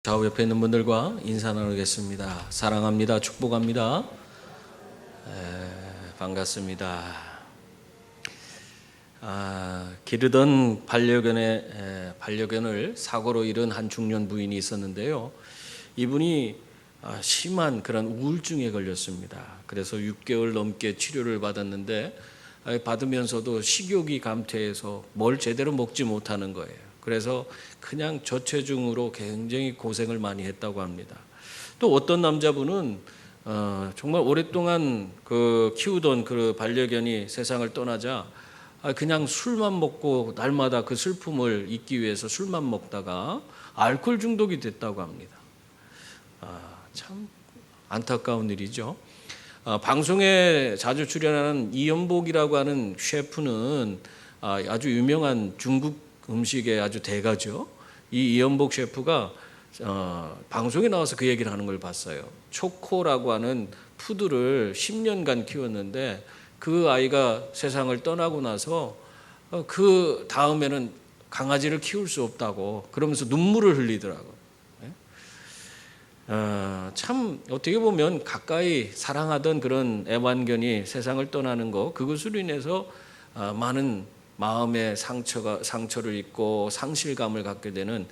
좌우 옆에 있는 분들과 인사 나누겠습니다. 사랑합니다. 축복합니다. 반갑습니다. 기르던 반려견을 사고로 잃은 한 중년 부인이 있었는데요. 이분이 심한 그런 우울증에 걸렸습니다. 그래서 6개월 넘게 치료를 받았는데 받으면서도 식욕이 감퇴해서 뭘 제대로 먹지 못하는 거예요. 그래서 그냥 저체중으로 굉장히 고생을 많이 했다고 합니다. 또 어떤 남자분은 정말 오랫동안 키우던 그 반려견이 세상을 떠나자 그냥 술만 먹고 날마다 그 슬픔을 잊기 위해서 술만 먹다가 알코올 중독이 됐다고 합니다. 참 안타까운 일이죠. 방송에 자주 출연하는 이연복이라고 하는 셰프는 아주 유명한 중국 음식의 아주 대가죠. 이 이연복 셰프가 방송에 나와서 그 얘기를 하는 걸 봤어요. 초코라고 하는 푸드를 10년간 키웠는데 그 아이가 세상을 떠나고 나서 그 다음에는 강아지를 키울 수 없다고 그러면서 눈물을 흘리더라고요. 참 어떻게 보면 가까이 사랑하던 그런 애완견이 세상을 떠나는 거, 그것으로 인해서 많은 마음의 상처를 입고 상실감을 갖게 되는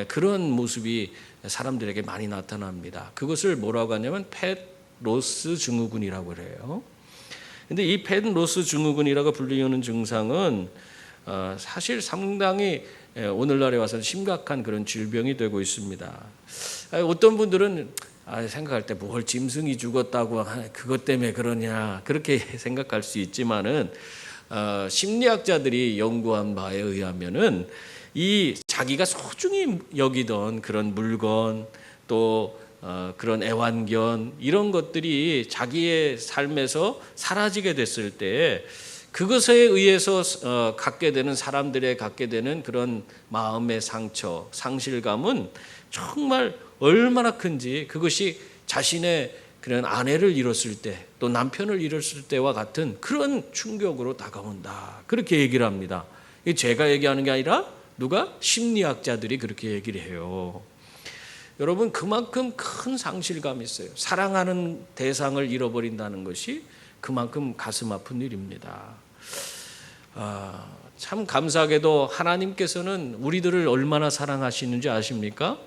그런 모습이 사람들에게 많이 나타납니다. 그것을 뭐라고 하냐면 펫 로스 증후군이라고 그래요. 근데 이 펫 로스 증후군이라고 불리는 증상은 사실 상당히 오늘날에 와서는 심각한 그런 질병이 되고 있습니다. 어떤 분들은 생각할 때 뭘 짐승이 죽었다고 그것 때문에 그러냐 그렇게 생각할 수 있지만은 심리학자들이 연구한 바에 의하면은 이 자기가 소중히 여기던 그런 물건 또 그런 애완견 이런 것들이 자기의 삶에서 사라지게 됐을 때 그것에 의해서 갖게 되는 사람들의 갖게 되는 그런 마음의 상처, 상실감은 정말 얼마나 큰지 그것이 자신의 그런 아내를 잃었을 때 또 남편을 잃었을 때와 같은 그런 충격으로 다가온다. 그렇게 얘기를 합니다. 제가 얘기하는 게 아니라 누가? 심리학자들이 그렇게 얘기를 해요. 여러분 그만큼 큰 상실감이 있어요. 사랑하는 대상을 잃어버린다는 것이 그만큼 가슴 아픈 일입니다. 참 감사하게도 하나님께서는 우리들을 얼마나 사랑하시는지 아십니까?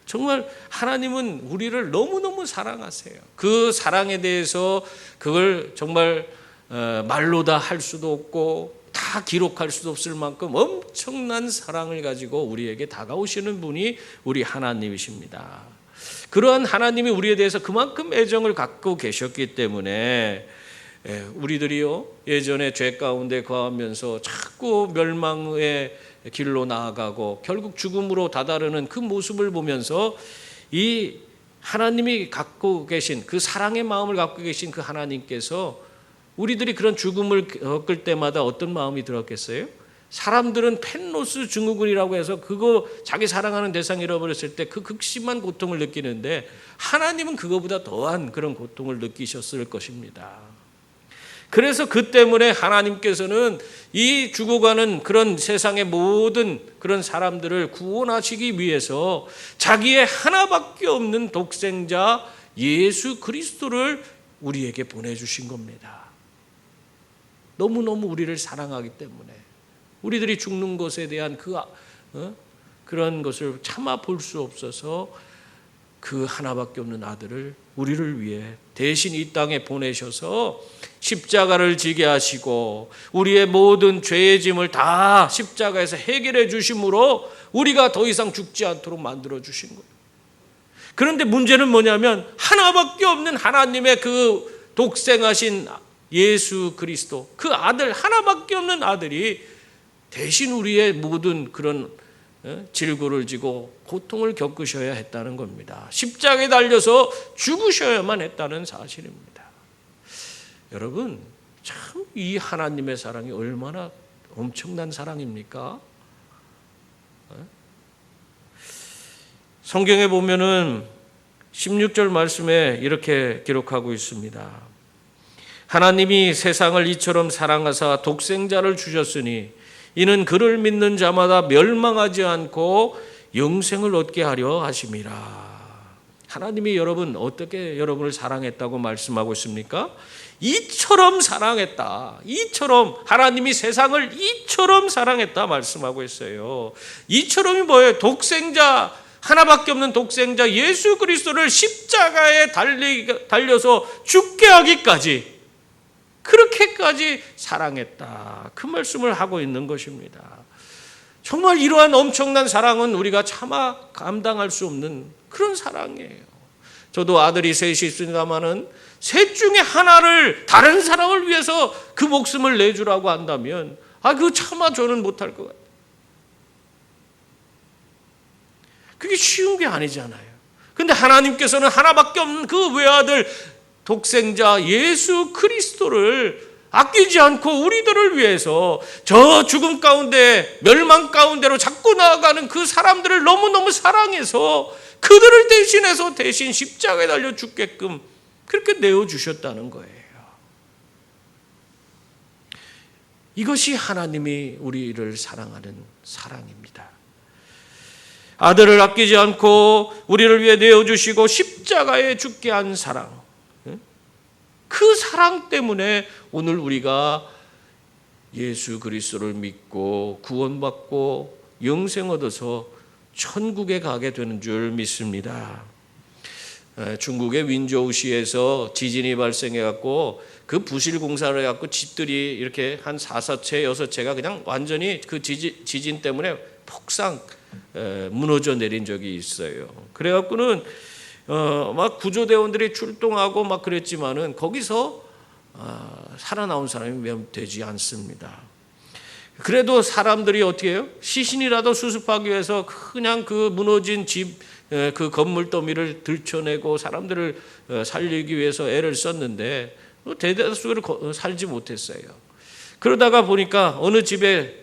정말 하나님은 우리를 너무너무 사랑하세요. 그 사랑에 대해서 그걸 정말 말로 다 할 수도 없고 다 기록할 수도 없을 만큼 엄청난 사랑을 가지고 우리에게 다가오시는 분이 우리 하나님이십니다. 그러한 하나님이 우리에 대해서 그만큼 애정을 갖고 계셨기 때문에 우리들이요 예전에 죄 가운데 거하면서 자꾸 멸망의 길로 나아가고 결국 죽음으로 다다르는 그 모습을 보면서 이 하나님이 갖고 계신 그 사랑의 마음을 갖고 계신 그 하나님께서 우리들이 그런 죽음을 겪을 때마다 어떤 마음이 들었겠어요? 사람들은 펜로스 증후군이라고 해서 그거 자기 사랑하는 대상 잃어버렸을 때 그 극심한 고통을 느끼는데 하나님은 그거보다 더한 그런 고통을 느끼셨을 것입니다. 그래서 그 때문에 하나님께서는 이 죽어가는 그런 세상의 모든 그런 사람들을 구원하시기 위해서 자기의 하나밖에 없는 독생자 예수 그리스도를 우리에게 보내주신 겁니다. 너무너무 우리를 사랑하기 때문에 우리들이 죽는 것에 대한 그런 것을 참아 볼 수 없어서 그 하나밖에 없는 아들을 우리를 위해 대신 이 땅에 보내셔서 십자가를 지게 하시고 우리의 모든 죄의 짐을 다 십자가에서 해결해 주심으로 우리가 더 이상 죽지 않도록 만들어 주신 거예요. 그런데 문제는 뭐냐면 하나밖에 없는 하나님의 그 독생하신 예수 그리스도 그 아들 하나밖에 없는 아들이 대신 우리의 모든 그런 질고를 지고 고통을 겪으셔야 했다는 겁니다. 십자가에 달려서 죽으셔야만 했다는 사실입니다. 여러분 참 이 하나님의 사랑이 얼마나 엄청난 사랑입니까? 성경에 보면은 16절 말씀에 이렇게 기록하고 있습니다. 하나님이 세상을 이처럼 사랑하사 독생자를 주셨으니 이는 그를 믿는 자마다 멸망하지 않고 영생을 얻게 하려 하심이라. 하나님이 여러분 어떻게 여러분을 사랑했다고 말씀하고 있습니까? 이처럼 사랑했다. 이처럼 하나님이 세상을 이처럼 사랑했다 말씀하고 있어요. 이처럼이 뭐예요? 독생자, 하나밖에 없는 독생자 예수 그리스도를 십자가에 달려서 죽게 하기까지, 그렇게까지 사랑했다. 그 말씀을 하고 있는 것입니다. 정말 이러한 엄청난 사랑은 우리가 차마 감당할 수 없는 그런 사랑이에요. 저도 아들이 셋이 있습니다마는 셋 중에 하나를 다른 사람을 위해서 그 목숨을 내주라고 한다면 그거 차마 저는 못할 것 같아요. 그게 쉬운 게 아니잖아요. 근데 하나님께서는 하나밖에 없는 그 외아들 독생자 예수 그리스도를 아끼지 않고 우리들을 위해서 저 죽음 가운데 멸망 가운데로 자꾸 나아가는 그 사람들을 너무너무 사랑해서 그들을 대신해서 대신 십자가에 달려 죽게끔 그렇게 내어주셨다는 거예요. 이것이 하나님이 우리를 사랑하는 사랑입니다. 아들을 아끼지 않고 우리를 위해 내어주시고 십자가에 죽게 한 사랑, 그 사랑 때문에 오늘 우리가 예수 그리스도를 믿고 구원받고 영생 얻어서 천국에 가게 되는 줄 믿습니다. 중국의 윈조우시에서 지진이 발생해갖고 그 부실 공사를 해갖고 집들이 이렇게 한 4채, 6채가 그냥 완전히 그 지진 때문에 폭삭 무너져 내린 적이 있어요. 그래갖고는 막 구조대원들이 출동하고 막 그랬지만은 거기서 살아나온 사람이 몇 되지 않습니다. 그래도 사람들이 어떻게 해요? 시신이라도 수습하기 위해서 그냥 그 무너진 집, 그 건물 더미를 들춰내고 사람들을 살리기 위해서 애를 썼는데 대다수를 살지 못했어요. 그러다가 보니까 어느 집에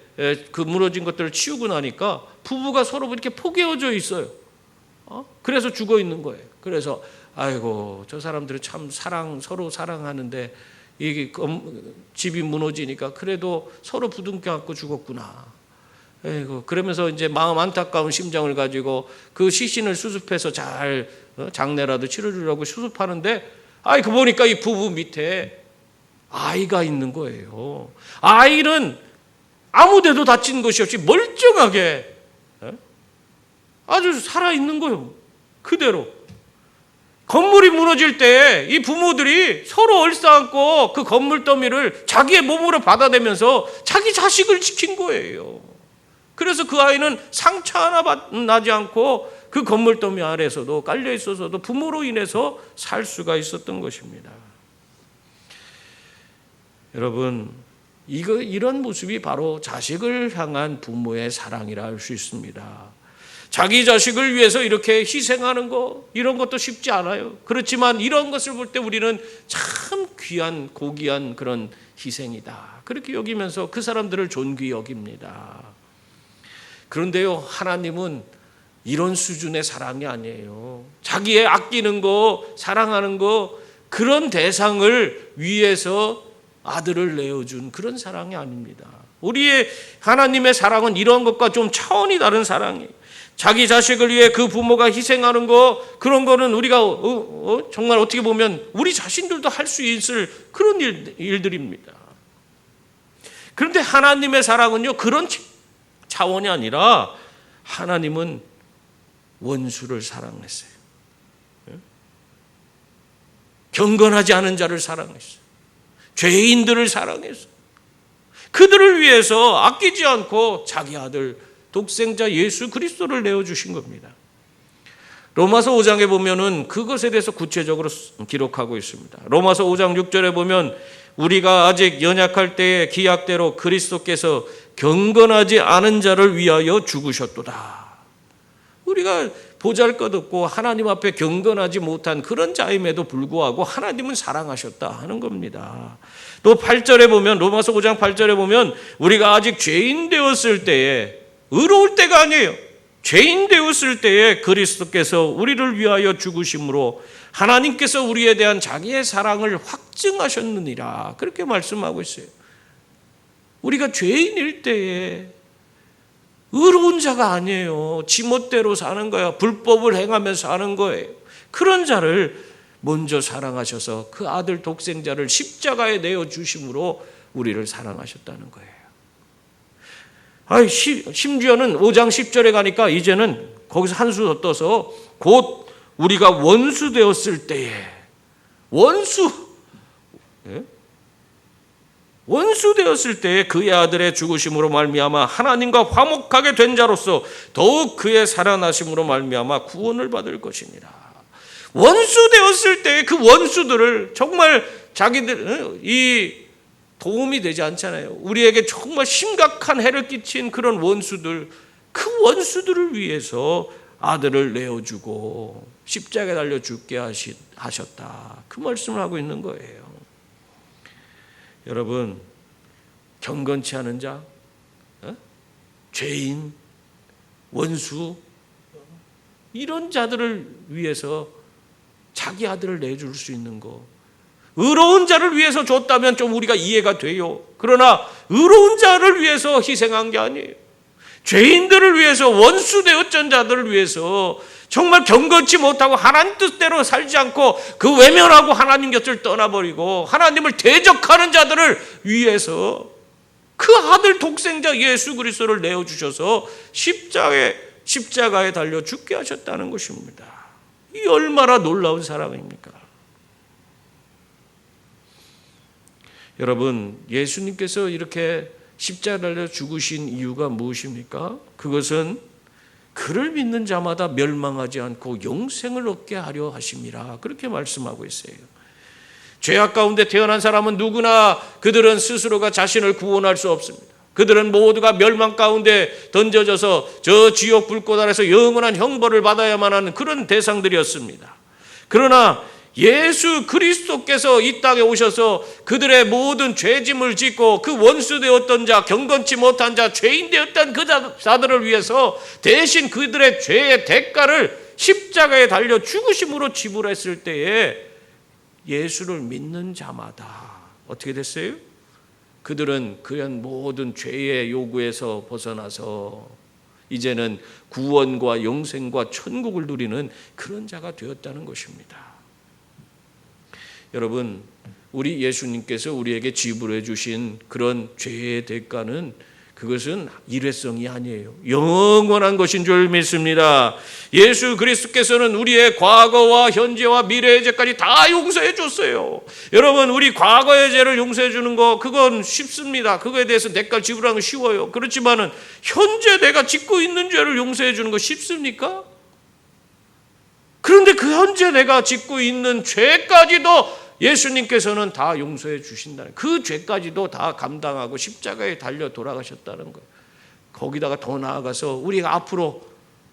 그 무너진 것들을 치우고 나니까 부부가 서로 이렇게 포개어져 있어요. 그래서 죽어 있는 거예요. 그래서 아이고 저 사람들은 참 서로 사랑하는데 이게 집이 무너지니까 그래도 서로 부둥켜 안고 죽었구나. 아이고 그러면서 이제 마음 안타까운 심정을 가지고 그 시신을 수습해서 잘 장례라도 치러주려고 수습하는데 그 보니까 이 부부 밑에 아이가 있는 거예요. 아이는 아무데도 다친 것이 없이 멀쩡하게 아주 살아있는 거예요. 그대로. 건물이 무너질 때 이 부모들이 서로 얼싸안고 그 건물 더미를 자기의 몸으로 받아내면서 자기 자식을 지킨 거예요. 그래서 그 아이는 상처 하나 나지 않고 그 건물 더미 아래에서도 깔려 있어서도 부모로 인해서 살 수가 있었던 것입니다. 여러분, 이런 모습이 바로 자식을 향한 부모의 사랑이라 할 수 있습니다. 자기 자식을 위해서 이렇게 희생하는 거, 이런 것도 쉽지 않아요. 그렇지만 이런 것을 볼 때 우리는 참 귀한 고귀한 그런 희생이다, 그렇게 여기면서 그 사람들을 존귀 여깁니다. 그런데요, 하나님은 이런 수준의 사랑이 아니에요. 자기의 아끼는 거, 사랑하는 거, 그런 대상을 위해서 아들을 내어준 그런 사랑이 아닙니다. 우리의 하나님의 사랑은 이런 것과 좀 차원이 다른 사랑이에요. 자기 자식을 위해 그 부모가 희생하는 거, 그런 거는 우리가 정말 어떻게 보면 우리 자신들도 할 수 있을 그런 일들입니다. 그런데 하나님의 사랑은요, 그런 차원이 아니라 하나님은 원수를 사랑했어요. 경건하지 않은 자를 사랑했어요. 죄인들을 사랑했어요. 그들을 위해서 아끼지 않고 자기 아들 독생자 예수 그리스도를 내어주신 겁니다. 로마서 5장에 보면은 그것에 대해서 구체적으로 기록하고 있습니다. 로마서 5장 6절에 보면 우리가 아직 연약할 때의 기약대로 그리스도께서 경건하지 않은 자를 위하여 죽으셨도다. 우리가 보잘것없고 하나님 앞에 경건하지 못한 그런 자임에도 불구하고 하나님은 사랑하셨다 하는 겁니다. 또 8절에 보면, 로마서 5장 8절에 보면 우리가 아직 죄인 되었을 때에, 의로울 때가 아니에요, 죄인 되었을 때에 그리스도께서 우리를 위하여 죽으심으로 하나님께서 우리에 대한 자기의 사랑을 확증하셨느니라, 그렇게 말씀하고 있어요. 우리가 죄인일 때에 의로운 자가 아니에요. 지멋대로 사는 거야. 불법을 행하면서 사는 거예요. 그런 자를 먼저 사랑하셔서 그 아들 독생자를 십자가에 내어주심으로 우리를 사랑하셨다는 거예요. 심지어는 5장 10절에 가니까 이제는 거기서 한 수 더 떠서 곧 우리가 원수 되었을 때에 원수 되었을 때에 그의 아들의 죽으심으로 말미암아 하나님과 화목하게 된 자로서 더욱 그의 살아나심으로 말미암아 구원을 받을 것이니라. 원수 되었을 때 그 원수들을 정말 자기들 도움이 되지 않잖아요. 우리에게 정말 심각한 해를 끼친 그런 원수들, 그 원수들을 위해서 아들을 내어주고 십자가에 달려 죽게 하셨다. 그 말씀을 하고 있는 거예요. 여러분, 경건치 않은 자, 죄인, 원수, 이런 자들을 위해서 자기 아들을 내줄 수 있는 거, 의로운 자를 위해서 줬다면 좀 우리가 이해가 돼요. 그러나 의로운 자를 위해서 희생한 게 아니에요. 죄인들을 위해서, 원수 되었던 자들을 위해서 정말 경건치 못하고 하나님 뜻대로 살지 않고 그 외면하고 하나님 곁을 떠나버리고 하나님을 대적하는 자들을 위해서 그 아들 독생자 예수 그리스도를 내어주셔서 십자가에 달려 죽게 하셨다는 것입니다. 이 얼마나 놀라운 사랑입니까? 여러분, 예수님께서 이렇게 십자가에 달려 죽으신 이유가 무엇입니까? 그것은 그를 믿는 자마다 멸망하지 않고 영생을 얻게 하려 하심이라, 그렇게 말씀하고 있어요. 죄악 가운데 태어난 사람은 누구나 그들은 스스로가 자신을 구원할 수 없습니다. 그들은 모두가 멸망 가운데 던져져서 저 지옥 불꽃 아래서 영원한 형벌을 받아야만 하는 그런 대상들이었습니다. 그러나 예수 그리스도께서 이 땅에 오셔서 그들의 모든 죄짐을 짓고 그 원수 되었던 자, 경건치 못한 자, 죄인 되었던 그 자들을 위해서 대신 그들의 죄의 대가를 십자가에 달려 죽으심으로 지불했을 때에 예수를 믿는 자마다 어떻게 됐어요? 그들은 그런 모든 죄의 요구에서 벗어나서 이제는 구원과 영생과 천국을 누리는 그런 자가 되었다는 것입니다. 여러분, 우리 예수님께서 우리에게 지불해 주신 그런 죄의 대가는 그것은 일회성이 아니에요. 영원한 것인 줄 믿습니다. 예수 그리스도께서는 우리의 과거와 현재와 미래의 죄까지 다 용서해 줬어요. 여러분, 우리 과거의 죄를 용서해 주는 거 그건 쉽습니다. 그거에 대해서 대가를 지불하는 건 쉬워요. 그렇지만은 현재 내가 짓고 있는 죄를 용서해 주는 거 쉽습니까? 그런데 그 현재 내가 짓고 있는 죄까지도 예수님께서는 다 용서해 주신다는, 그 죄까지도 다 감당하고 십자가에 달려 돌아가셨다는 거예요. 거기다가 더 나아가서 우리가 앞으로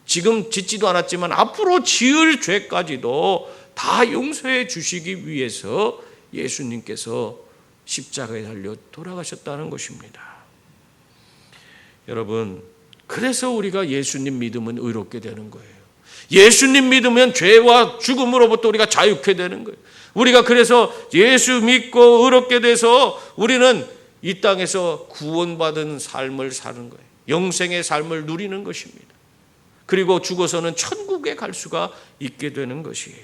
지금 짓지도 않았지만 앞으로 지을 죄까지도 다 용서해 주시기 위해서 예수님께서 십자가에 달려 돌아가셨다는 것입니다. 여러분, 그래서 우리가 예수님 믿으면 의롭게 되는 거예요. 예수님 믿으면 죄와 죽음으로부터 우리가 자유케 되는 거예요. 우리가 그래서 예수 믿고 의롭게 돼서 우리는 이 땅에서 구원받은 삶을 사는 거예요. 영생의 삶을 누리는 것입니다. 그리고 죽어서는 천국에 갈 수가 있게 되는 것이에요.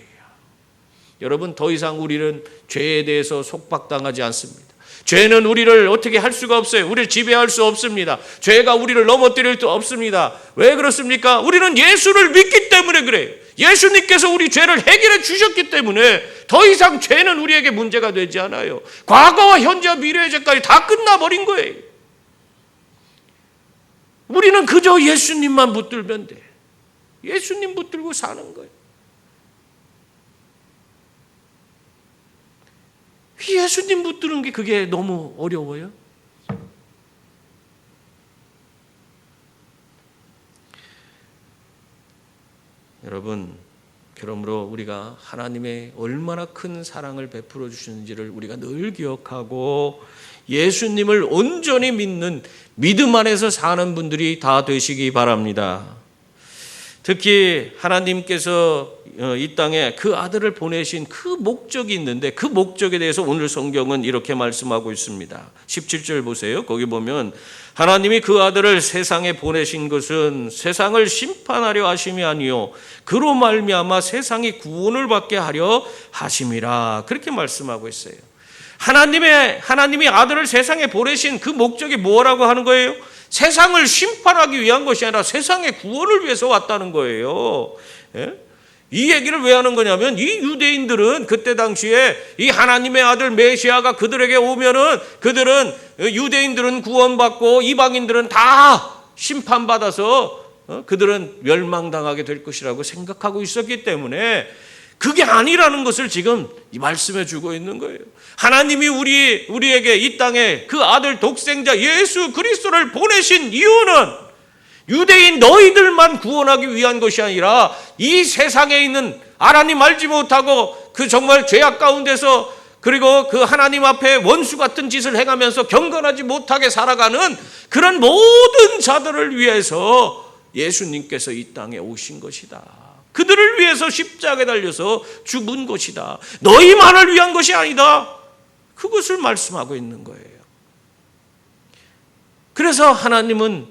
여러분, 더 이상 우리는 죄에 대해서 속박당하지 않습니다. 죄는 우리를 어떻게 할 수가 없어요. 우리를 지배할 수 없습니다. 죄가 우리를 넘어뜨릴 수 없습니다. 왜 그렇습니까? 우리는 예수를 믿기 때문에 그래요. 예수님께서 우리 죄를 해결해 주셨기 때문에 더 이상 죄는 우리에게 문제가 되지 않아요. 과거와 현재와 미래의 죄까지 다 끝나버린 거예요. 우리는 그저 예수님만 붙들면 돼. 예수님 붙들고 사는 거예요. 예수님 붙드는 게 그게 너무 어려워요. 여러분, 그러므로 우리가 하나님의 얼마나 큰 사랑을 베풀어 주시는지를 우리가 늘 기억하고 예수님을 온전히 믿는 믿음 안에서 사는 분들이 다 되시기 바랍니다. 특히 하나님께서 이 땅에 그 아들을 보내신 그 목적이 있는데 그 목적에 대해서 오늘 성경은 이렇게 말씀하고 있습니다. 17절 보세요. 거기 보면 하나님이 그 아들을 세상에 보내신 것은 세상을 심판하려 하심이 아니요 그로 말미암아 세상이 구원을 받게 하려 하심이라. 그렇게 말씀하고 있어요. 하나님이 아들을 세상에 보내신 그 목적이 뭐라고 하는 거예요? 세상을 심판하기 위한 것이 아니라 세상의 구원을 위해서 왔다는 거예요. 예? 이 얘기를 왜 하는 거냐면 이 유대인들은 그때 당시에 이 하나님의 아들 메시아가 그들에게 오면은 그들은 유대인들은 구원받고 이방인들은 다 심판받아서 그들은 멸망당하게 될 것이라고 생각하고 있었기 때문에 그게 아니라는 것을 지금 말씀해 주고 있는 거예요. 하나님이 우리에게 이 땅에 그 아들 독생자 예수 그리스도를 보내신 이유는 유대인 너희들만 구원하기 위한 것이 아니라 이 세상에 있는 하나님 알지 못하고 그 정말 죄악 가운데서 그리고 그 하나님 앞에 원수 같은 짓을 행하면서 경건하지 못하게 살아가는 그런 모든 자들을 위해서 예수님께서 이 땅에 오신 것이다. 그들을 위해서 십자가에 달려서 죽은 것이다. 너희만을 위한 것이 아니다. 그것을 말씀하고 있는 거예요. 그래서 하나님은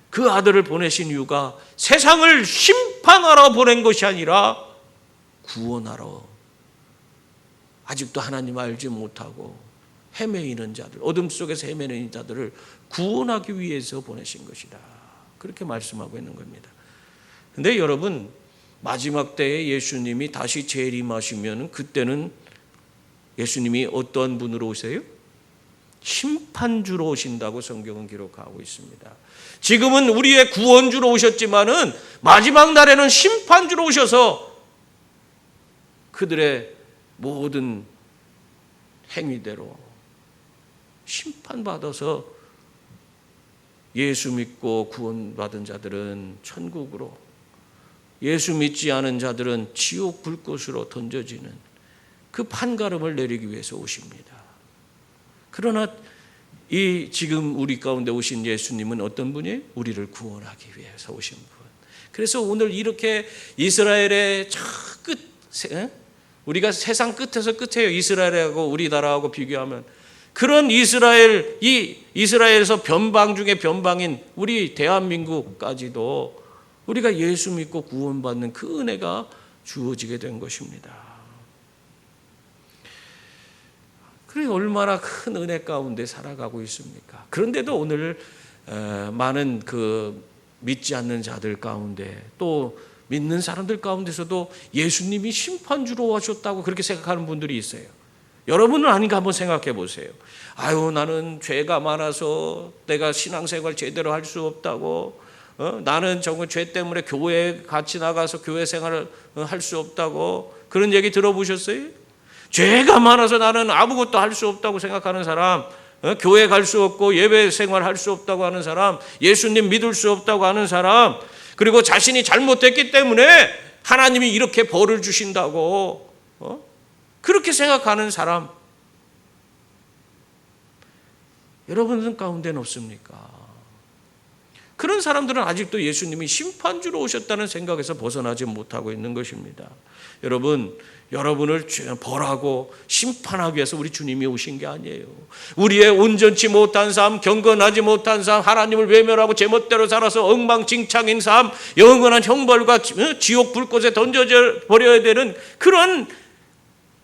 그 아들을 보내신 이유가 세상을 심판하러 보낸 것이 아니라 구원하러, 아직도 하나님 알지 못하고 헤매이는 자들, 어둠 속에서 헤매는 자들을 구원하기 위해서 보내신 것이다. 그렇게 말씀하고 있는 겁니다. 근데 여러분, 마지막 때에 예수님이 다시 재림하시면 그때는 예수님이 어떤 분으로 오세요? 심판주로 오신다고 성경은 기록하고 있습니다. 지금은 우리의 구원주로 오셨지만은 마지막 날에는 심판주로 오셔서 그들의 모든 행위대로 심판받아서 예수 믿고 구원받은 자들은 천국으로, 예수 믿지 않은 자들은 지옥 불꽃으로 던져지는 그 판가름을 내리기 위해서 오십니다. 그러나 이 지금 우리 가운데 오신 예수님은 어떤 분이에요? 우리를 구원하기 위해서 오신 분. 그래서 오늘 이렇게 이스라엘의 저 끝, 우리가 세상 끝에서 끝이에요. 이스라엘하고 우리나라하고 비교하면 그런 이스라엘에서 변방 중에 변방인 우리 대한민국까지도 우리가 예수 믿고 구원받는 그 은혜가 주어지게 된 것입니다. 그래 얼마나 큰 은혜 가운데 살아가고 있습니까? 그런데도 오늘 많은 그 믿지 않는 자들 가운데 또 믿는 사람들 가운데서도 예수님이 심판주로 오셨다고 그렇게 생각하는 분들이 있어요. 여러분은 아닌가 한번 생각해 보세요. 아유, 나는 죄가 많아서 내가 신앙생활 제대로 할 수 없다고, 나는 정말 죄 때문에 교회 같이 나가서 교회 생활을 할 수 없다고, 그런 얘기 들어보셨어요? 죄가 많아서 나는 아무것도 할 수 없다고 생각하는 사람, 교회 갈 수 없고 예배 생활 할 수 없다고 하는 사람, 예수님 믿을 수 없다고 하는 사람, 그리고 자신이 잘못했기 때문에 하나님이 이렇게 벌을 주신다고 그렇게 생각하는 사람, 여러분 가운데는 없습니까? 그런 사람들은 아직도 예수님이 심판주로 오셨다는 생각에서 벗어나지 못하고 있는 것입니다. 여러분을 벌하고 심판하기 위해서 우리 주님이 오신 게 아니에요. 우리의 온전치 못한 삶, 경건하지 못한 삶, 하나님을 외면하고 제멋대로 살아서 엉망진창인 삶, 영원한 형벌과 지옥 불꽃에 던져져 버려야 되는 그런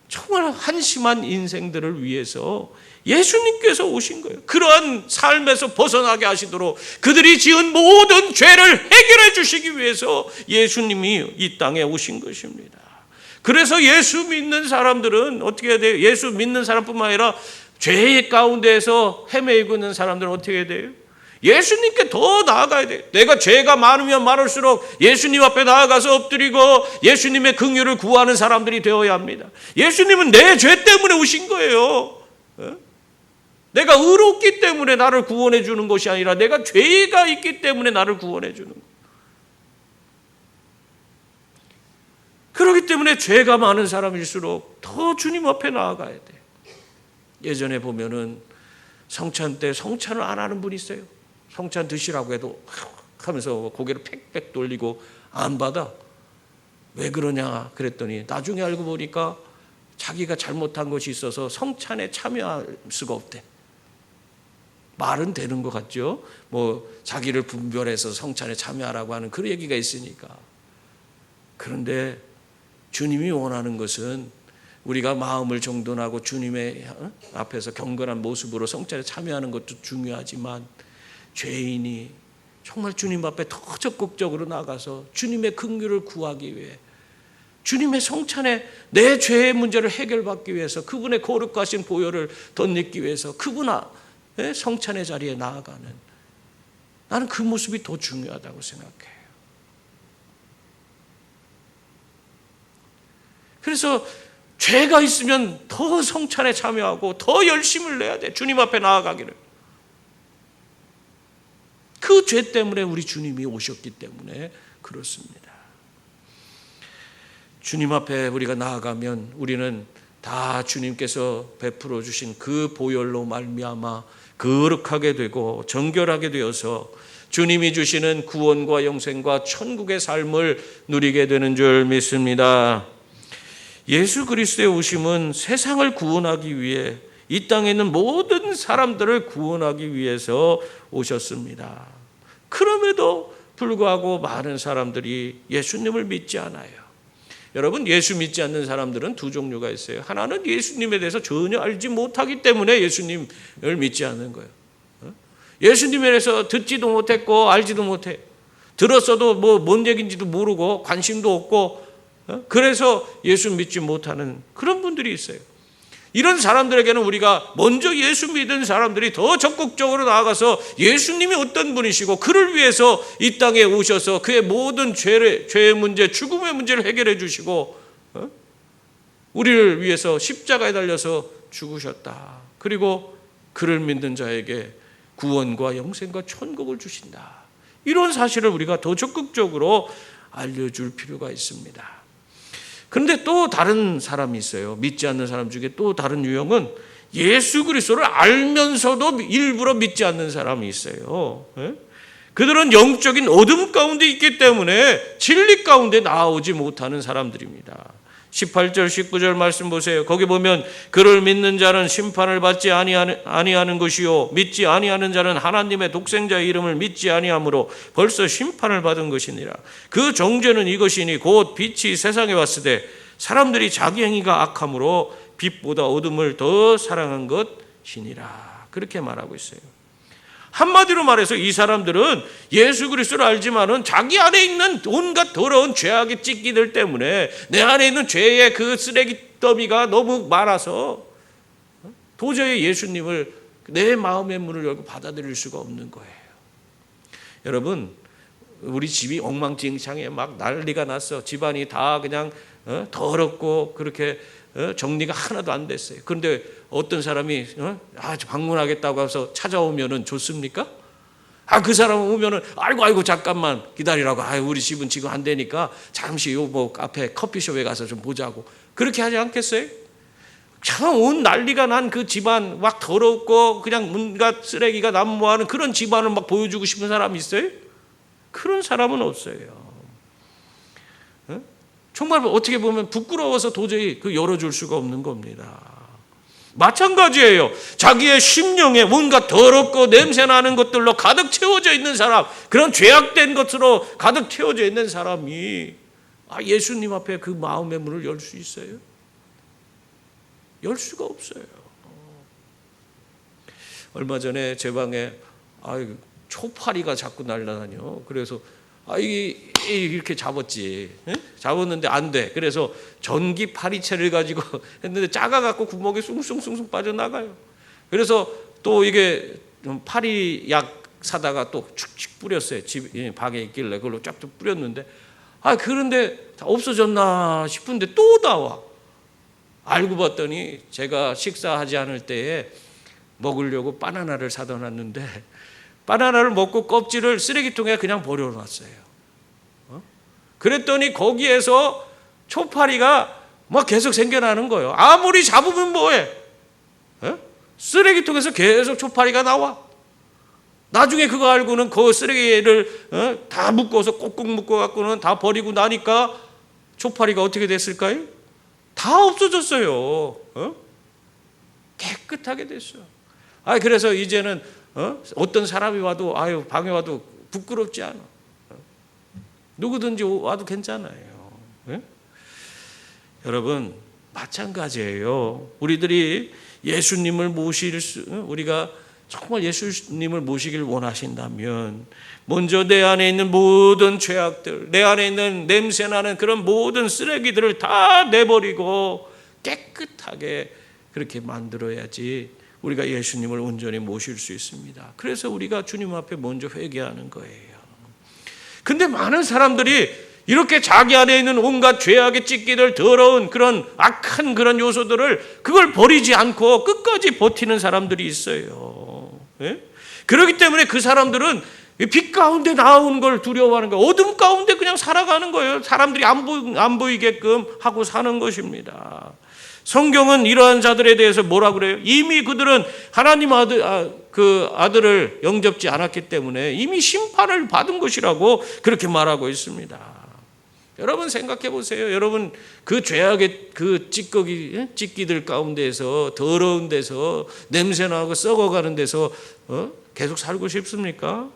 정말 한심한 인생들을 위해서 예수님께서 오신 거예요. 그러한 삶에서 벗어나게 하시도록 그들이 지은 모든 죄를 해결해 주시기 위해서 예수님이 이 땅에 오신 것입니다. 그래서 예수 믿는 사람들은 어떻게 해야 돼요? 예수 믿는 사람뿐만 아니라 죄 가운데에서 헤매고 있는 사람들은 어떻게 해야 돼요? 예수님께 더 나아가야 돼요. 내가 죄가 많으면 많을수록 예수님 앞에 나아가서 엎드리고 예수님의 긍휼을 구하는 사람들이 되어야 합니다. 예수님은 내 죄 때문에 오신 거예요. 내가 의롭기 때문에 나를 구원해 주는 것이 아니라 내가 죄가 있기 때문에 나를 구원해 주는 거예요. 그렇기 때문에 죄가 많은 사람일수록 더 주님 앞에 나아가야 돼. 예전에 보면은 성찬 때 성찬을 안 하는 분이 있어요. 성찬 드시라고 해도 하면서 고개를 팩팩 돌리고 안 받아. 왜 그러냐 그랬더니 나중에 알고 보니까 자기가 잘못한 것이 있어서 성찬에 참여할 수가 없대. 말은 되는 것 같죠. 뭐 자기를 분별해서 성찬에 참여하라고 하는 그런 얘기가 있으니까. 그런데 주님이 원하는 것은 우리가 마음을 정돈하고 주님의 앞에서 경건한 모습으로 성찬에 참여하는 것도 중요하지만 죄인이 정말 주님 앞에 더 적극적으로 나가서 주님의 긍휼을 구하기 위해 주님의 성찬에 내 죄의 문제를 해결받기 위해서 그분의 거룩하신 보혈을 덧입기 위해서 그분의 성찬의 자리에 나아가는, 나는 그 모습이 더 중요하다고 생각해요. 그래서 죄가 있으면 더 성찬에 참여하고 더 열심을 내야 돼. 주님 앞에 나아가기를. 그 죄 때문에 우리 주님이 오셨기 때문에 그렇습니다. 주님 앞에 우리가 나아가면 우리는 다 주님께서 베풀어 주신 그 보혈로 말미암아 거룩하게 되고 정결하게 되어서 주님이 주시는 구원과 영생과 천국의 삶을 누리게 되는 줄 믿습니다. 예수 그리스도의 오심은 세상을 구원하기 위해, 이 땅에 있는 모든 사람들을 구원하기 위해서 오셨습니다. 그럼에도 불구하고 많은 사람들이 예수님을 믿지 않아요. 여러분, 예수 믿지 않는 사람들은 두 종류가 있어요. 하나는 예수님에 대해서 전혀 알지 못하기 때문에 예수님을 믿지 않는 거예요. 예수님에 대해서 듣지도 못했고 알지도 못해. 들었어도 뭔 얘기인지도 모르고 관심도 없고, 그래서 예수 믿지 못하는 그런 분들이 있어요. 이런 사람들에게는 우리가 먼저 예수 믿은 사람들이 더 적극적으로 나아가서 예수님이 어떤 분이시고 그를 위해서 이 땅에 오셔서 그의 모든 죄의 문제, 죽음의 문제를 해결해 주시고 우리를 위해서 십자가에 달려서 죽으셨다. 그리고 그를 믿는 자에게 구원과 영생과 천국을 주신다. 이런 사실을 우리가 더 적극적으로 알려줄 필요가 있습니다. 그런데 또 다른 사람이 있어요. 믿지 않는 사람 중에 또 다른 유형은 예수 그리스도를 알면서도 일부러 믿지 않는 사람이 있어요. 그들은 영적인 어둠 가운데 있기 때문에 진리 가운데 나오지 못하는 사람들입니다. 18절 19절 말씀 보세요. 거기 보면 그를 믿는 자는 심판을 받지 아니하는 것이요 믿지 아니하는 자는 하나님의 독생자의 이름을 믿지 아니하므로 벌써 심판을 받은 것이니라. 그 정죄는 이것이니 곧 빛이 세상에 왔을 때 사람들이 자기 행위가 악함으로 빛보다 어둠을 더 사랑한 것이니라. 그렇게 말하고 있어요. 한마디로 말해서 이 사람들은 예수 그리스도를 알지만은 자기 안에 있는 온갖 더러운 죄악의 찢기들 때문에 내 안에 있는 죄의 그 쓰레기 더미가 너무 많아서 도저히 예수님을 내 마음의 문을 열고 받아들일 수가 없는 거예요. 여러분, 우리 집이 엉망진창에 막 난리가 났어. 집안이 다 그냥 더럽고 그렇게 정리가 하나도 안 됐어요. 그런데 어떤 사람이 방문하겠다고 해서 찾아오면은 좋습니까? 그 사람 오면은 아이고 잠깐만 기다리라고. 우리 집은 지금 안 되니까 잠시 앞에 커피숍에 가서 좀 보자고. 그렇게 하지 않겠어요? 참 온 난리가 난 그 집안 막 더럽고 그냥 온갖 쓰레기가 난무하는 그런 집안을 막 보여주고 싶은 사람이 있어요? 그런 사람은 없어요. 정말 어떻게 보면 부끄러워서 도저히 열어줄 수가 없는 겁니다. 마찬가지예요. 자기의 심령에 뭔가 더럽고 냄새나는 것들로 가득 채워져 있는 사람, 그런 죄악된 것으로 가득 채워져 있는 사람이 예수님 앞에 그 마음의 문을 열 수 있어요? 열 수가 없어요. 얼마 전에 제 방에 초파리가 자꾸 날아다녀. 그래서 이렇게 잡았지. 잡았는데 안 돼. 그래서 전기 파리채를 가지고 했는데 작아갖고 구멍에 숭숭숭숭 빠져나가요. 그래서 또 이게 파리약 사다가 또 축축 뿌렸어요. 방에 있길래 그걸로 쫙쫙 뿌렸는데 그런데 없어졌나 싶은데 또 나와. 알고 봤더니 제가 식사하지 않을 때에 먹으려고 바나나를 사다 놨는데 바나나를 먹고 껍질을 쓰레기통에 그냥 버려놨어요. 그랬더니 거기에서 초파리가 막 계속 생겨나는 거예요. 아무리 잡으면 뭐해? 쓰레기통에서 계속 초파리가 나와. 나중에 그거 알고는 그 쓰레기를 다 묶어서 꼭꼭 묶어갖고는 다 버리고 나니까 초파리가 어떻게 됐을까요? 다 없어졌어요. 깨끗하게 됐어요. 그래서 이제는 어떤 사람이 와도 방에 와도 부끄럽지 않아. 누구든지 와도 괜찮아요. 여러분 마찬가지예요. 우리들이 예수님을 우리가 정말 예수님을 모시길 원하신다면 먼저 내 안에 있는 모든 죄악들, 내 안에 있는 냄새나는 그런 모든 쓰레기들을 다 내버리고 깨끗하게 그렇게 만들어야지 우리가 예수님을 온전히 모실 수 있습니다. 그래서 우리가 주님 앞에 먼저 회개하는 거예요. 근데 많은 사람들이 이렇게 자기 안에 있는 온갖 죄악의 찢기들, 더러운 그런 악한 그런 요소들을 그걸 버리지 않고 끝까지 버티는 사람들이 있어요. 그렇기 때문에 그 사람들은 빛 가운데 나오는 걸 두려워하는 거예요. 어둠 가운데 그냥 살아가는 거예요. 사람들이 안 보이게끔 하고 사는 것입니다. 성경은 이러한 자들에 대해서 뭐라 그래요? 이미 그들은 하나님 아들을 영접지 않았기 때문에 이미 심판을 받은 것이라고 그렇게 말하고 있습니다. 여러분 생각해 보세요. 여러분 그 죄악의 그 찌꺼기들 가운데서 더러운 데서 냄새나고 썩어가는 데서 계속 살고 싶습니까?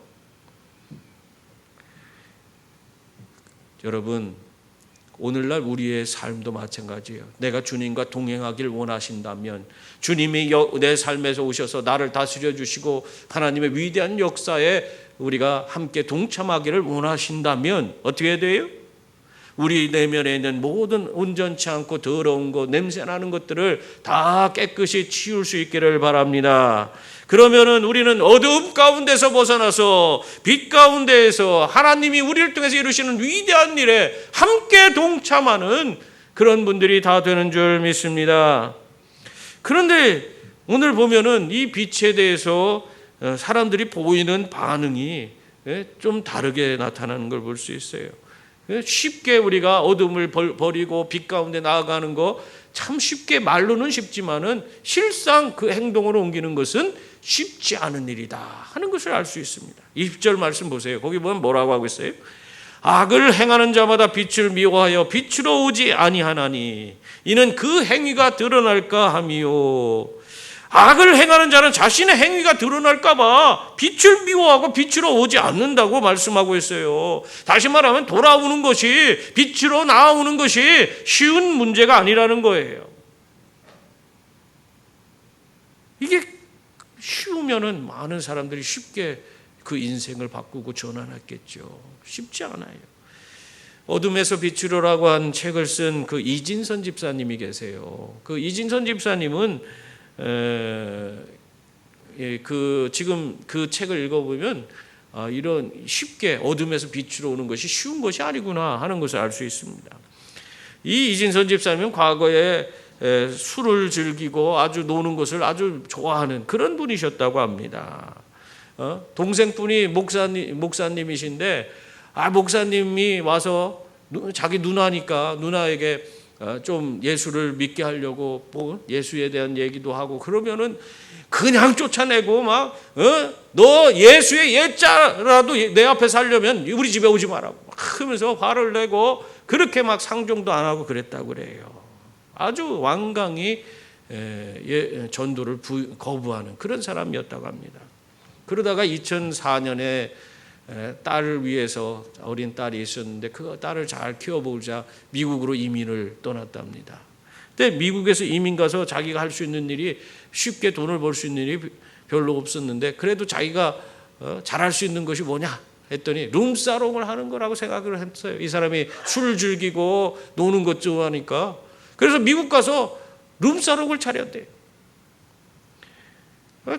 여러분 오늘날 우리의 삶도 마찬가지예요. 내가 주님과 동행하길 원하신다면 주님이 내 삶에서 오셔서 나를 다스려 주시고 하나님의 위대한 역사에 우리가 함께 동참하기를 원하신다면 어떻게 해야 돼요? 우리 내면에 있는 모든 온전치 않고 더러운 것, 냄새나는 것들을 다 깨끗이 치울 수 있기를 바랍니다. 그러면은 우리는 어두움 가운데서 벗어나서 빛 가운데에서 하나님이 우리를 통해서 이루시는 위대한 일에 함께 동참하는 그런 분들이 다 되는 줄 믿습니다. 그런데 오늘 보면은 이 빛에 대해서 사람들이 보이는 반응이 좀 다르게 나타나는 걸 볼 수 있어요. 쉽게 우리가 어둠을 버리고 빛 가운데 나아가는 거 참 쉽게 말로는 쉽지만은 실상 그 행동으로 옮기는 것은 쉽지 않은 일이다 하는 것을 알 수 있습니다. 20절 말씀 보세요. 거기 보면 뭐라고 하고 있어요? 악을 행하는 자마다 빛을 미워하여 빛으로 오지 아니하나니 이는 그 행위가 드러날까 함이요. 악을 행하는 자는 자신의 행위가 드러날까 봐 빛을 미워하고 빛으로 오지 않는다고 말씀하고 있어요. 다시 말하면 돌아오는 것이, 빛으로 나오는 것이 쉬운 문제가 아니라는 거예요. 이게 쉬우면은 많은 사람들이 쉽게 그 인생을 바꾸고 전환했겠죠. 쉽지 않아요. 어둠에서 빛으로라고 한 책을 쓴 그 이진선 집사님이 계세요. 그 이진선 집사님은 지금 그 책을 읽어보면 이런 쉽게 어둠에서 빛으로 오는 것이 쉬운 것이 아니구나 하는 것을 알 수 있습니다. 이 이진선 집사님은 과거에 술을 즐기고 아주 노는 것을 아주 좋아하는 그런 분이셨다고 합니다. 동생분이 목사님이신데 목사님이 와서 자기 누나에게 좀 예수를 믿게 하려고 예수에 대한 얘기도 하고 그러면은 그냥 쫓아내고 막 너 예수의 예자라도 내 앞에 살려면 우리 집에 오지 마라고 막 하면서 화를 내고 그렇게 막 상종도 안 하고 그랬다고 그래요. 아주 완강히 전도를 거부하는 그런 사람이었다고 합니다. 그러다가 2004년에 딸을 위해서 어린 딸이 있었는데 그 딸을 잘 키워보자 미국으로 이민을 떠났답니다. 근데 미국에서 이민 가서 자기가 할 수 있는 일이 쉽게 돈을 벌 수 있는 일이 별로 없었는데 그래도 자기가 잘할 수 있는 것이 뭐냐 했더니 룸사롱을 하는 거라고 생각을 했어요. 이 사람이 술 즐기고 노는 것 좋아하니까. 그래서 미국 가서 룸사롱을 차렸대요.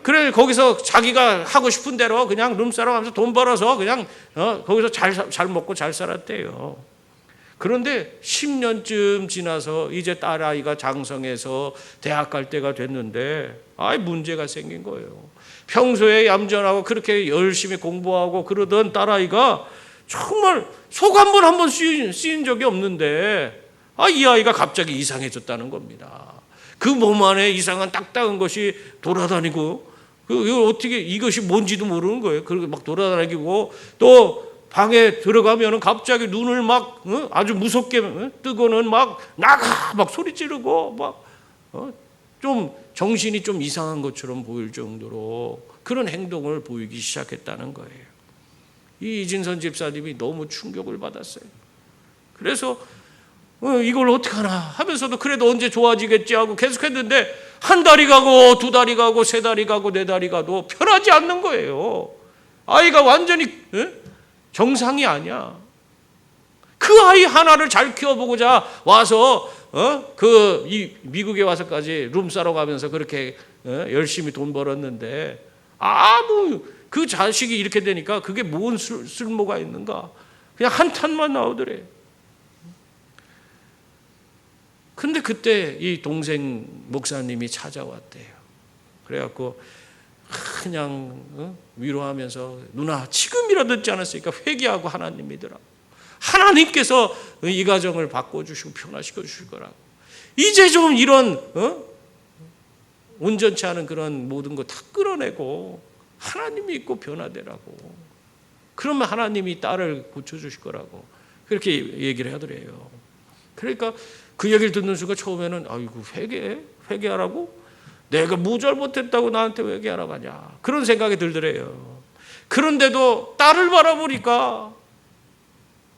그래 거기서 자기가 하고 싶은 대로 그냥 룸사롱 하면서 돈 벌어서 그냥 거기서 잘 먹고 잘 살았대요. 그런데 10년쯤 지나서 이제 딸아이가 장성해서 대학 갈 때가 됐는데 문제가 생긴 거예요. 평소에 얌전하고 그렇게 열심히 공부하고 그러던 딸아이가 정말 속 한 번 쓰인 적이 없는데 이 아이가 갑자기 이상해졌다는 겁니다. 그 몸 안에 이상한 딱딱한 것이 돌아다니고 이걸 어떻게 이것이 뭔지도 모르는 거예요. 그리고 막 돌아다니고 또 방에 들어가면은 갑자기 눈을 막 아주 무섭게 뜨고는 막 나가 막 소리 지르고 막 좀 정신이 좀 이상한 것처럼 보일 정도로 그런 행동을 보이기 시작했다는 거예요. 이 이진선 집사님이 너무 충격을 받았어요. 그래서 이걸 어떡하나 하면서도 그래도 언제 좋아지겠지 하고 계속했는데 한 달이 가고 두 달이 가고 세 달이 가고 네 달이 가도 편하지 않는 거예요. 아이가 완전히 정상이 아니야. 그 아이 하나를 잘 키워보고자 와서 이 미국에 와서까지 룸사러 가면서 그렇게 열심히 돈 벌었는데 아무 그 자식이 이렇게 되니까 그게 뭔 쓸모가 있는가? 그냥 한탄만 나오더래. 근데 그때 이 동생 목사님이 찾아왔대요. 그래갖고 그냥 위로하면서 누나 지금이라도 듣지 않았으니까 회개하고 하나님 믿으라고. 하나님께서 이 가정을 바꿔주시고 변화시켜 주실 거라고. 이제 좀 이런 온전치 않은 그런 모든 거 다 끌어내고 하나님 믿고 변화되라고. 그러면 하나님이 딸을 고쳐주실 거라고. 그렇게 얘기를 하더래요. 그러니까 그 얘기를 듣는 순간 처음에는 아이고 회개하라고? 내가 뭐 잘못했다고 나한테 회개하라고 하냐. 그런 생각이 들더래요. 그런데도 딸을 바라보니까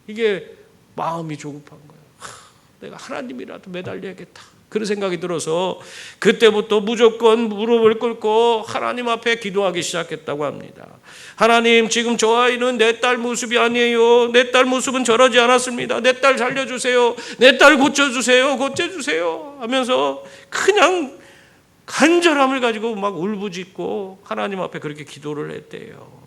이게 마음이 조급한 거예요. 내가 하나님이라도 매달려야겠다. 그런 생각이 들어서 그때부터 무조건 무릎을 꿇고 하나님 앞에 기도하기 시작했다고 합니다. 하나님, 지금 저 아이는 내 딸 모습이 아니에요. 내 딸 모습은 저러지 않았습니다. 내 딸 살려주세요. 내 딸 고쳐주세요 하면서 그냥 간절함을 가지고 막 울부짖고 하나님 앞에 그렇게 기도를 했대요.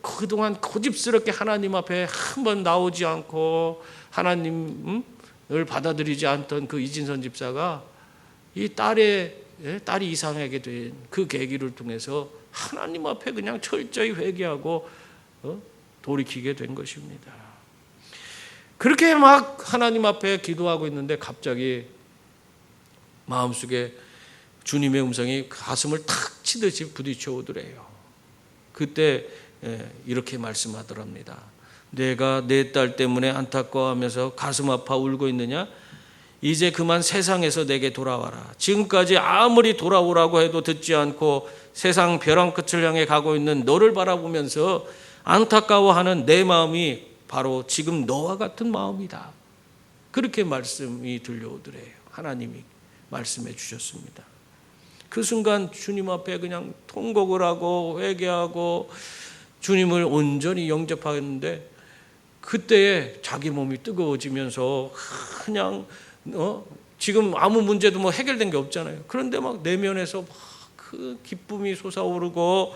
그동안 고집스럽게 하나님 앞에 한번 나오지 않고 하나님을 받아들이지 않던 그 이진선 집사가 이 딸이 이상하게 된 그 계기를 통해서 하나님 앞에 그냥 철저히 회개하고 돌이키게 된 것입니다. 그렇게 막 하나님 앞에 기도하고 있는데 갑자기 마음속에 주님의 음성이 가슴을 탁 치듯이 부딪혀 오더래요. 그때 이렇게 말씀하더랍니다. 내가 내 딸 때문에 안타까워하면서 가슴 아파 울고 있느냐? 이제 그만 세상에서 내게 돌아와라. 지금까지 아무리 돌아오라고 해도 듣지 않고 세상 벼랑 끝을 향해 가고 있는 너를 바라보면서 안타까워하는 내 마음이 바로 지금 너와 같은 마음이다. 그렇게 말씀이 들려오더래요. 하나님이 말씀해 주셨습니다. 그 순간 주님 앞에 그냥 통곡을 하고 회개하고 주님을 온전히 영접하였는데 그때에 자기 몸이 뜨거워지면서 그냥 지금 아무 문제도 뭐 해결된 게 없잖아요. 그런데 막 내면에서 막 그 기쁨이 솟아오르고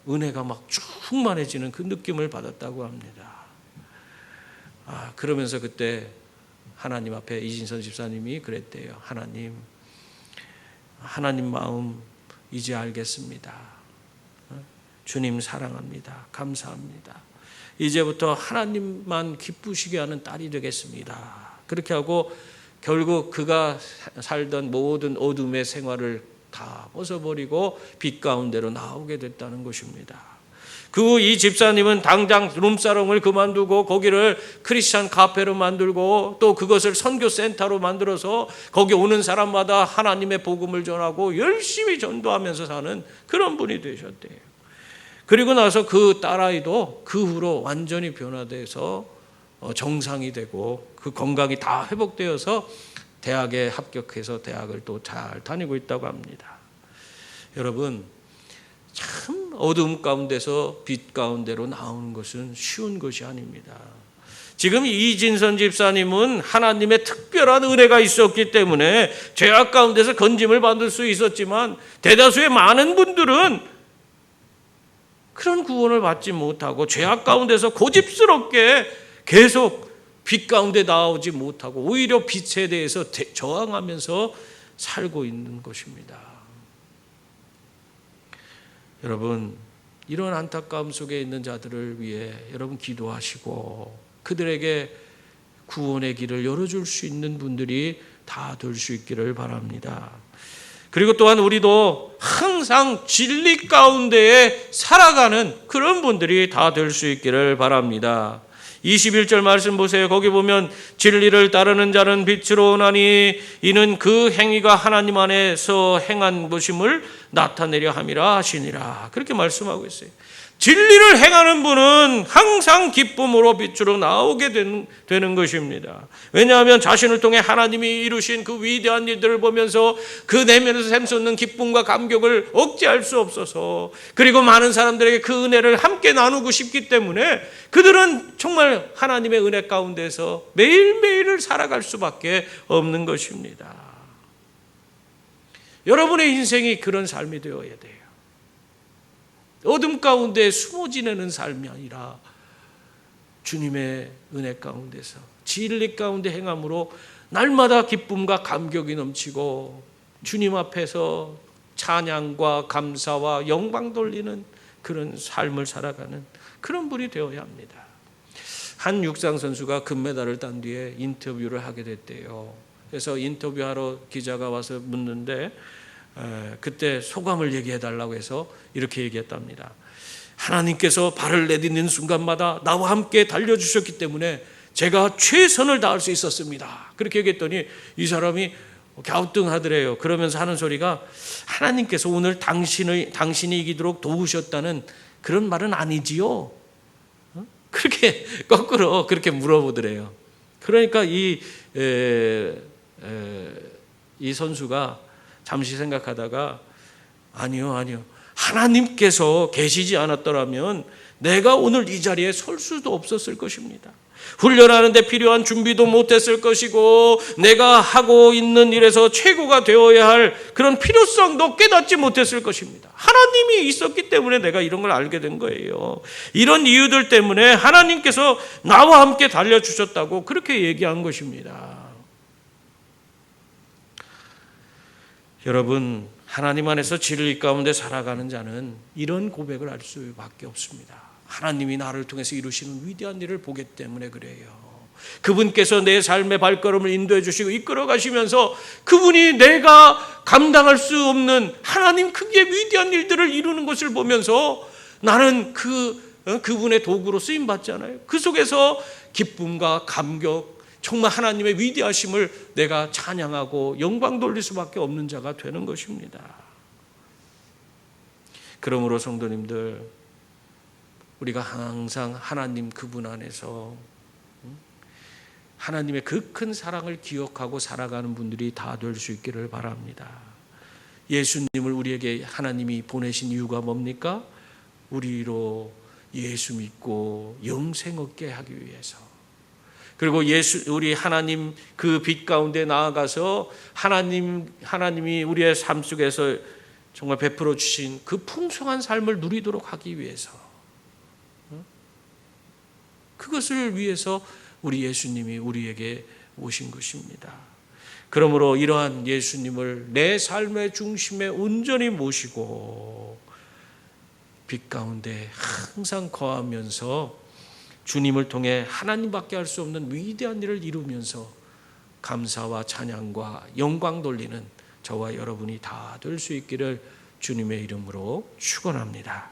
은혜가 막 충만해지는 그 느낌을 받았다고 합니다. 그러면서 그때 하나님 앞에 이진선 집사님이 그랬대요. 하나님 마음 이제 알겠습니다. 주님 사랑합니다. 감사합니다. 이제부터 하나님만 기쁘시게 하는 딸이 되겠습니다. 그렇게 하고 결국 그가 살던 모든 어둠의 생활을 다 벗어버리고 빛 가운데로 나오게 됐다는 것입니다. 그 이 집사님은 당장 룸사롱을 그만두고 거기를 크리스찬 카페로 만들고 또 그것을 선교센터로 만들어서 거기 오는 사람마다 하나님의 복음을 전하고 열심히 전도하면서 사는 그런 분이 되셨대요. 그리고 나서 그 딸아이도 그 후로 완전히 변화돼서 정상이 되고 그 건강이 다 회복되어서 대학에 합격해서 대학을 또 잘 다니고 있다고 합니다. 여러분, 참 어둠 가운데서 빛 가운데로 나오는 것은 쉬운 것이 아닙니다. 지금 이진선 집사님은 하나님의 특별한 은혜가 있었기 때문에 죄악 가운데서 건짐을 받을 수 있었지만 대다수의 많은 분들은 그런 구원을 받지 못하고 죄악 가운데서 고집스럽게 계속 빛 가운데 나오지 못하고 오히려 빛에 대해서 저항하면서 살고 있는 것입니다. 여러분, 이런 안타까움 속에 있는 자들을 위해 여러분 기도하시고 그들에게 구원의 길을 열어줄 수 있는 분들이 다 될 수 있기를 바랍니다. 그리고 또한 우리도 항상 진리 가운데에 살아가는 그런 분들이 다 될 수 있기를 바랍니다. 21절 말씀 보세요. 거기 보면 진리를 따르는 자는 빛으로 오나니 이는 그 행위가 하나님 안에서 행한 것임을 나타내려 함이라 하시니라. 그렇게 말씀하고 있어요. 진리를 행하는 분은 항상 기쁨으로 빛으로 나오게 되는 것입니다. 왜냐하면 자신을 통해 하나님이 이루신 그 위대한 일들을 보면서 그 내면에서 샘솟는 기쁨과 감격을 억제할 수 없어서, 그리고 많은 사람들에게 그 은혜를 함께 나누고 싶기 때문에 그들은 정말 하나님의 은혜 가운데서 매일매일을 살아갈 수밖에 없는 것입니다. 여러분의 인생이 그런 삶이 되어야 돼요. 어둠 가운데 숨어 지내는 삶이 아니라 주님의 은혜 가운데서 진리 가운데 행함으로 날마다 기쁨과 감격이 넘치고 주님 앞에서 찬양과 감사와 영광 돌리는 그런 삶을 살아가는 그런 분이 되어야 합니다. 한 육상 선수가 금메달을 딴 뒤에 인터뷰를 하게 됐대요. 그래서 인터뷰하러 기자가 와서 묻는데 그때 소감을 얘기해 달라고 해서 이렇게 얘기했답니다. 하나님께서 발을 내딛는 순간마다 나와 함께 달려주셨기 때문에 제가 최선을 다할 수 있었습니다. 그렇게 얘기했더니 이 사람이 갸우뚱하더래요. 그러면서 하는 소리가, 하나님께서 오늘 당신이 이기도록 도우셨다는 그런 말은 아니지요? 그렇게 거꾸로 그렇게 물어보더래요. 그러니까 이 선수가 잠시 생각하다가 아니요. 하나님께서 계시지 않았더라면 내가 오늘 이 자리에 설 수도 없었을 것입니다. 훈련하는데 필요한 준비도 못했을 것이고 내가 하고 있는 일에서 최고가 되어야 할 그런 필요성도 깨닫지 못했을 것입니다. 하나님이 있었기 때문에 내가 이런 걸 알게 된 거예요. 이런 이유들 때문에 하나님께서 나와 함께 달려주셨다고 그렇게 얘기한 것입니다. 여러분, 하나님 안에서 진리 가운데 살아가는 자는 이런 고백을 할 수밖에 없습니다. 하나님이 나를 통해서 이루시는 위대한 일을 보기 때문에 그래요. 그분께서 내 삶의 발걸음을 인도해 주시고 이끌어 가시면서 그분이 내가 감당할 수 없는 하나님 크기의 위대한 일들을 이루는 것을 보면서 나는 그분의 도구로 쓰임 받잖아요. 그 속에서 기쁨과 감격, 정말 하나님의 위대하심을 내가 찬양하고 영광 돌릴 수밖에 없는 자가 되는 것입니다. 그러므로 성도님들, 우리가 항상 하나님 그분 안에서 하나님의 그 큰 사랑을 기억하고 살아가는 분들이 다 될 수 있기를 바랍니다. 예수님을 우리에게 하나님이 보내신 이유가 뭡니까? 우리로 예수 믿고 영생 얻게 하기 위해서. 그리고 우리 하나님 그 빛 가운데 나아가서 하나님이 우리의 삶 속에서 정말 베풀어 주신 그 풍성한 삶을 누리도록 하기 위해서, 그것을 위해서 우리 예수님이 우리에게 오신 것입니다. 그러므로 이러한 예수님을 내 삶의 중심에 온전히 모시고 빛 가운데 항상 거하면서 주님을 통해 하나님밖에 할 수 없는 위대한 일을 이루면서 감사와 찬양과 영광 돌리는 저와 여러분이 다 될 수 있기를 주님의 이름으로 축원합니다.